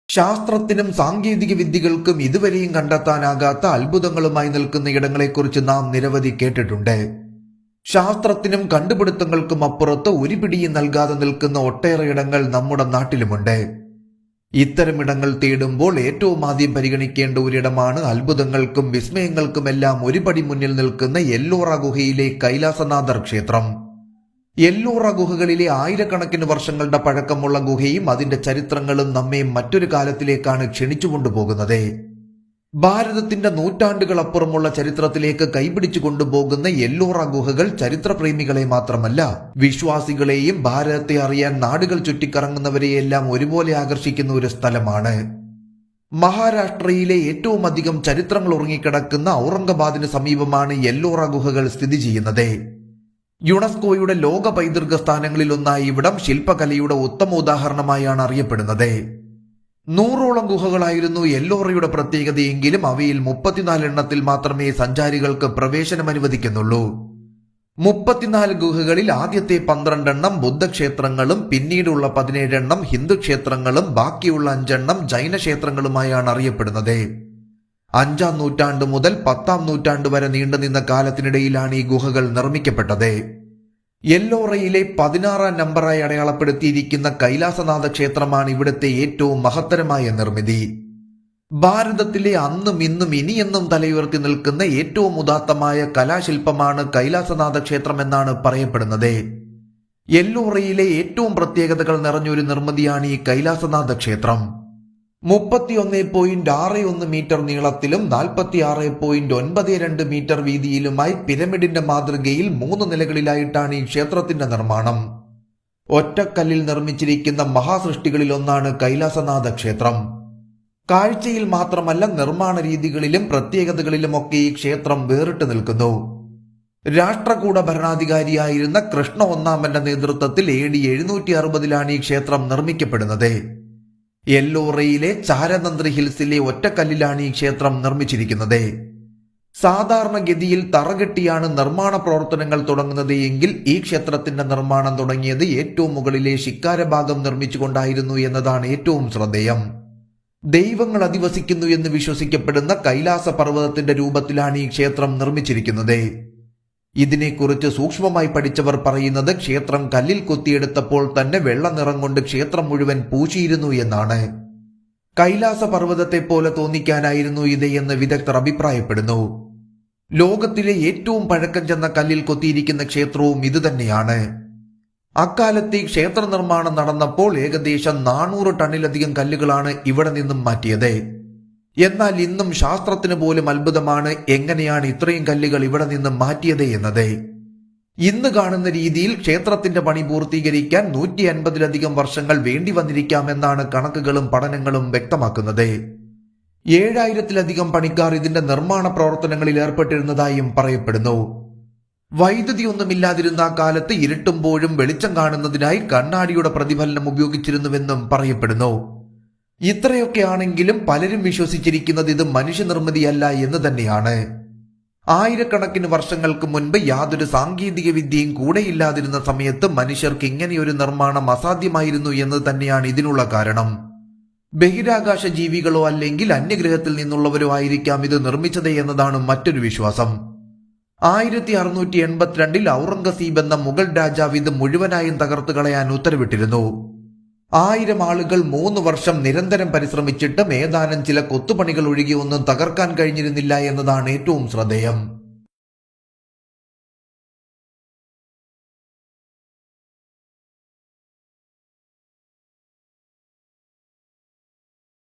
ശാസ്ത്രത്തിനും സാങ്കേതിക വിദ്യകൾക്കും ഇതുവരെയും കണ്ടെത്താനാകാത്ത അത്ഭുതങ്ങളുമായി നിൽക്കുന്ന ഇടങ്ങളെക്കുറിച്ച് നാം നിരവധി കേട്ടിട്ടുണ്ട്. ശാസ്ത്രത്തിനും കണ്ടുപിടുത്തങ്ങൾക്കും അപ്പുറത്ത് ഒരു പിടിയും നൽകാതെ നിൽക്കുന്ന ഒട്ടേറെ ഇടങ്ങൾ നമ്മുടെ നാട്ടിലുമുണ്ട്. ഇത്തരം ഇടങ്ങൾ തേടുമ്പോൾ ഏറ്റവും ആദ്യം പരിഗണിക്കേണ്ട ഒരിടമാണ് അത്ഭുതങ്ങൾക്കും വിസ്മയങ്ങൾക്കുമെല്ലാം ഒരു പടി മുന്നിൽ നിൽക്കുന്ന എല്ലോറ ഗുഹയിലെ കൈലാസനാഥർ ക്ഷേത്രം. എല്ലോറ ഗുഹകളിലെ ആയിരക്കണക്കിന് വർഷങ്ങളുടെ പഴക്കമുള്ള ഗുഹയും അതിന്റെ ചരിത്രങ്ങളും നമ്മെ മറ്റൊരു കാലത്തിലേക്കാണ് ക്ഷണിച്ചുകൊണ്ടുപോകുന്നത്. ഭാരതത്തിന്റെ നൂറ്റാണ്ടുകളപ്പുറമുള്ള ചരിത്രത്തിലേക്ക് കൈപിടിച്ചു കൊണ്ടുപോകുന്ന എല്ലോറ ഗുഹകൾ ചരിത്രപ്രേമികളെ മാത്രമല്ല, വിശ്വാസികളെയും ഭാരതത്തെ അറിയാൻ നാടുകൾ ചുറ്റിക്കറങ്ങുന്നവരെയെല്ലാം ഒരുപോലെ ആകർഷിക്കുന്ന ഒരു സ്ഥലമാണ്. മഹാരാഷ്ട്രയിലെ ഏറ്റവും അധികം ചരിത്രങ്ങൾ ഉറങ്ങിക്കിടക്കുന്ന ഔറംഗാബാദിന് സമീപമാണ് എല്ലോറ ഗുഹകൾ സ്ഥിതി ചെയ്യുന്നത്. യുനെസ്കോയുടെ ലോക പൈതൃക സ്ഥാനങ്ങളിൽ ഒന്നായി ഇവിടം ശില്പകലയുടെ ഉത്തമ ഉദാഹരണമായാണ് അറിയപ്പെടുന്നത്. 100ഓളം ഗുഹകളായിരുന്നു എല്ലോറയുടെ പ്രത്യേകതയെങ്കിലും അവയിൽ 34 എണ്ണത്തിൽ മാത്രമേ സഞ്ചാരികൾക്ക് പ്രവേശനം അനുവദിക്കുന്നുള്ളൂ. 34 ഗുഹകളിൽ ആദ്യത്തെ 12 എണ്ണം ബുദ്ധക്ഷേത്രങ്ങളും പിന്നീടുള്ള 17 എണ്ണം ഹിന്ദു ക്ഷേത്രങ്ങളും ബാക്കിയുള്ള 5 എണ്ണം ജൈന ക്ഷേത്രങ്ങളുമായാണ് അറിയപ്പെടുന്നത്. 5-ാം നൂറ്റാണ്ട് മുതൽ 10-ാം നൂറ്റാണ്ട് വരെ നീണ്ടുനിന്ന കാലത്തിനിടയിലാണ് ഈ ഗുഹകൾ നിർമ്മിക്കപ്പെട്ടത്. എല്ലോറയിലെ 16-ാം നമ്പറായി അടയാളപ്പെടുത്തിയിരിക്കുന്ന കൈലാസനാഥ ക്ഷേത്രമാണ് ഇവിടുത്തെ ഏറ്റവും മഹത്തരമായ നിർമ്മിതി. ഭാരതത്തിലെ അന്നും ഇന്നും ഇനിയെന്നും തലയുയർത്തി നിൽക്കുന്ന ഏറ്റവും ഉദാത്തമായ കലാശില്പമാണ് കൈലാസനാഥ ക്ഷേത്രം എന്നാണ് പറയപ്പെടുന്നത്. എല്ലോറയിലെ ഏറ്റവും പ്രത്യേകതകൾ നിറഞ്ഞൊരു നിർമ്മിതിയാണ് ഈ കൈലാസനാഥ ക്ഷേത്രം. 31.61 മീറ്റർ നീളത്തിലും 46.92 മീറ്റർ വീതിയിലുമായി പിരമിഡിന്റെ മാതൃകയിൽ 3 നിലകളിലായിട്ടാണ് ഈ ക്ഷേത്രത്തിന്റെ നിർമ്മാണം. ഒറ്റക്കല്ലിൽ നിർമ്മിച്ചിരിക്കുന്ന മഹാസൃഷ്ടികളിൽ ഒന്നാണ് കൈലാസനാഥ ക്ഷേത്രം. കാഴ്ചയിൽ മാത്രമല്ല, നിർമ്മാണ രീതികളിലും പ്രത്യേകതകളിലുമൊക്കെ ഈ ക്ഷേത്രം വേറിട്ട് നിൽക്കുന്നു. രാഷ്ട്രകൂട ഭരണാധികാരിയായിരുന്ന കൃഷ്ണ ഒന്നാമന്റെ നേതൃത്വത്തിൽ AD 760 ഈ ക്ഷേത്രം നിർമ്മിക്കപ്പെടുന്നത്. എല്ലോറയിലെ ചാരതന്ത്രി ഹിൽസിലെ ഒറ്റക്കല്ലിലാണ് ഈ ക്ഷേത്രം നിർമ്മിച്ചിരിക്കുന്നത്. സാധാരണഗതിയിൽ തറകെട്ടിയാണ് നിർമ്മാണ പ്രവർത്തനങ്ങൾ തുടങ്ങുന്നത് എങ്കിൽ ഈ ക്ഷേത്രത്തിന്റെ നിർമ്മാണം തുടങ്ങിയത് ഏറ്റവും മുകളിലെ ശിക്കാര ഭാഗം നിർമ്മിച്ചുകൊണ്ടായിരുന്നു എന്നതാണ് ഏറ്റവും ശ്രദ്ധേയം. ദൈവങ്ങൾ അധിവസിക്കുന്നു എന്ന് വിശ്വസിക്കപ്പെടുന്ന കൈലാസ പർവ്വതത്തിന്റെ രൂപത്തിലാണ് ഈ ക്ഷേത്രം നിർമ്മിച്ചിരിക്കുന്നത്. ഇതിനെക്കുറിച്ച് സൂക്ഷ്മമായി പഠിച്ചവർ പറയുന്നത് ക്ഷേത്രം കല്ലിൽ കൊത്തിയെടുത്തപ്പോൾ തന്നെ വെള്ള നിറം കൊണ്ട് ക്ഷേത്രം മുഴുവൻ പൂശിയിരുന്നു എന്നാണ്. കൈലാസ പർവ്വതത്തെ പോലെ തോന്നിക്കാനായിരുന്നു ഇത് എന്ന് വിദഗ്ധർ അഭിപ്രായപ്പെടുന്നു. ലോകത്തിലെ ഏറ്റവും പഴക്കം ചെന്ന കല്ലിൽ കൊത്തിയിരിക്കുന്ന ക്ഷേത്രവും ഇതുതന്നെയാണ്. അക്കാലത്തെ ക്ഷേത്ര നിർമ്മാണം നടന്നപ്പോൾ ഏകദേശം 400 ടണ്ണിലധികം കല്ലുകളാണ് ഇവിടെ നിന്നും മാറ്റിയത്. എന്നാൽ ഇന്നും ശാസ്ത്രത്തിന് പോലും അത്ഭുതമാണ് എങ്ങനെയാണ് ഇത്രയും കല്ലുകൾ ഇവിടെ നിന്ന് മാറ്റിയത് എന്നത്. ഇന്ന് കാണുന്ന രീതിയിൽ ക്ഷേത്രത്തിന്റെ പണി പൂർത്തീകരിക്കാൻ 150-ലധികം വർഷങ്ങൾ വേണ്ടി വന്നിരിക്കാമെന്നാണ് കണക്കുകളും പഠനങ്ങളും വ്യക്തമാക്കുന്നത്. 7000-ലധികം പണിക്കാർ ഇതിന്റെ നിർമ്മാണ പ്രവർത്തനങ്ങളിൽ ഏർപ്പെട്ടിരുന്നതായും പറയപ്പെടുന്നു. വൈദ്യുതി ഒന്നുമില്ലാതിരുന്ന കാലത്ത് ഇരുട്ടുമ്പോഴും വെളിച്ചം കാണുന്നതിനായി കണ്ണാടിയുടെ പ്രതിഫലനം ഉപയോഗിച്ചിരുന്നുവെന്നും പറയപ്പെടുന്നു. ഇത്രയൊക്കെ ആണെങ്കിലും പലരും വിശ്വസിച്ചിരിക്കുന്നത് ഇത് മനുഷ്യനിർമ്മിതിയല്ല എന്ന് തന്നെയാണ്. ആയിരക്കണക്കിന് വർഷങ്ങൾക്ക് മുൻപ് യാതൊരു സാങ്കേതിക വിദ്യയും കൂടെയില്ലാതിരുന്ന സമയത്ത് മനുഷ്യർക്ക് ഇങ്ങനെയൊരു നിർമ്മാണം അസാധ്യമായിരുന്നു എന്ന് തന്നെയാണ് ഇതിനുള്ള കാരണം. ബഹിരാകാശ ജീവികളോ അല്ലെങ്കിൽ അന്യഗ്രഹത്തിൽ നിന്നുള്ളവരോ ആയിരിക്കാം ഇത് നിർമ്മിച്ചത് എന്നതാണ് മറ്റൊരു വിശ്വാസം. 1682 ഔറംഗസീബ് എന്ന മുഗൾ രാജാവ് ഇത് മുഴുവനായും തകർത്തു കളയാൻ ഉത്തരവിട്ടിരുന്നു. 1000 ആളുകൾ 3 വർഷം നിരന്തരം പരിശ്രമിച്ചിട്ടും ഏതാനും ചില കൊത്തുപണികൾ ഒഴികെ ഒന്നും തകർക്കാൻ കഴിഞ്ഞിരുന്നില്ല എന്നതാണ് ഏറ്റവും ശ്രദ്ധേയം.